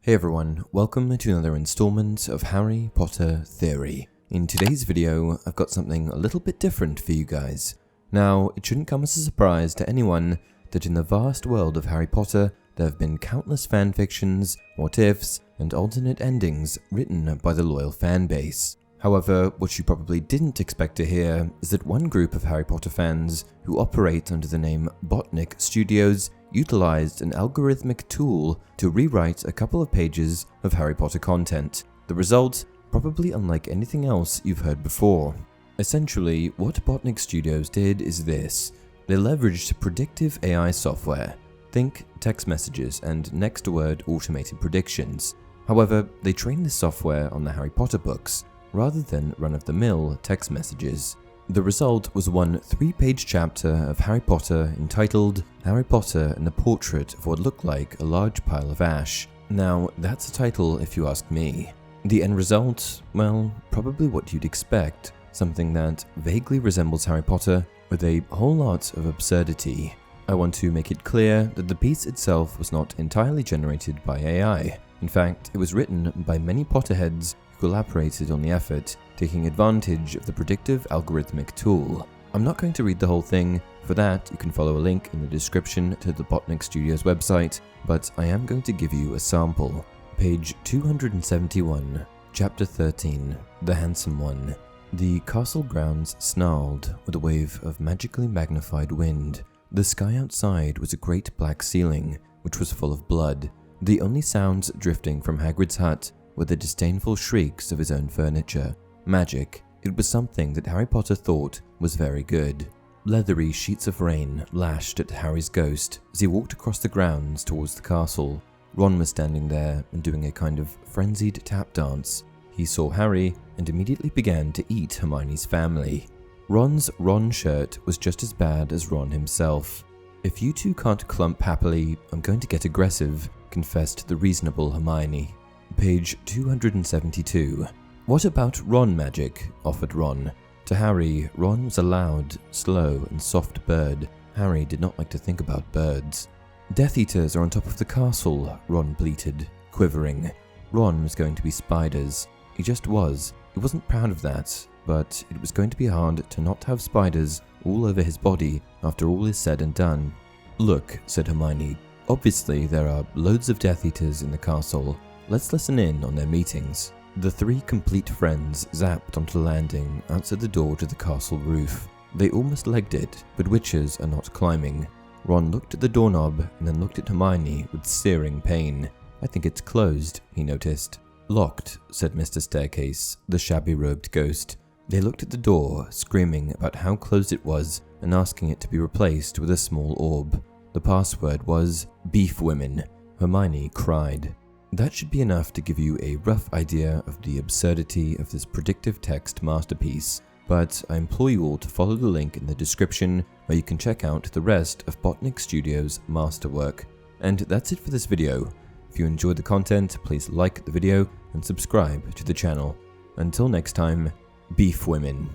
Hey everyone, welcome to another installment of Harry Potter Theory. In today's video, I've got something a little bit different for you guys. Now, it shouldn't come as a surprise to anyone that in the vast world of Harry Potter, there have been countless fanfictions, what-ifs, and alternate endings written by the loyal fanbase. However, what you probably didn't expect to hear is that one group of Harry Potter fans who operate under the name Botnik Studios utilized an algorithmic tool to rewrite a couple of pages of Harry Potter content. The result, probably unlike anything else you've heard before. Essentially, what Botnik Studios did is this. They leveraged predictive AI software, think text messages and next word automated predictions. However, they trained this software on the Harry Potter books, rather than run-of-the-mill text messages. The result was one 3-page chapter of Harry Potter entitled Harry Potter and the Portrait of What Looked Like a Large Pile of Ash. Now, that's a title if you ask me. The end result? Well, probably what you'd expect. Something that vaguely resembles Harry Potter with a whole lot of absurdity. I want to make it clear that the piece itself was not entirely generated by AI. In fact, it was written by many Potterheads who collaborated on the effort, taking advantage of the predictive algorithmic tool. I'm not going to read the whole thing. For that, you can follow a link in the description to the Botnik Studios website, but I am going to give you a sample. Page 271, Chapter 13, The Handsome One. The castle grounds snarled with a wave of magically magnified wind. The sky outside was a great black ceiling, which was full of blood. The only sounds drifting from Hagrid's hut were the disdainful shrieks of his own furniture. Magic. It was something that Harry Potter thought was very good. Leathery sheets of rain lashed at Harry's ghost as he walked across the grounds towards the castle. Ron was standing there and doing a kind of frenzied tap dance. He saw Harry and immediately began to eat Hermione's family. Ron's Ron shirt was just as bad as Ron himself. "If you two can't clump happily, I'm going to get aggressive," confessed the reasonable Hermione. Page 272. "What about Ron magic?" offered Ron. To Harry, Ron was a loud, slow, and soft bird. Harry did not like to think about birds. "Death Eaters are on top of the castle," Ron bleated, quivering. Ron was going to be spiders. He just was. He wasn't proud of that, but it was going to be hard to not have spiders all over his body after all is said and done. "Look," said Hermione, "obviously there are loads of Death Eaters in the castle. Let's listen in on their meetings." The three complete friends zapped onto the landing outside the door to the castle roof. They almost legged it, but witches are not climbing. Ron looked at the doorknob and then looked at Hermione with searing pain. "I think it's closed," he noticed. "Locked," said Mr. Staircase, the shabby-robed ghost. They looked at the door, screaming about how closed it was and asking it to be replaced with a small orb. The password was "Beef Women." Hermione cried. That should be enough to give you a rough idea of the absurdity of this predictive text masterpiece, but I implore you all to follow the link in the description where you can check out the rest of Botnik Studios' masterwork. And that's it for this video. If you enjoyed the content, please like the video and subscribe to the channel. Until next time, Beef Women.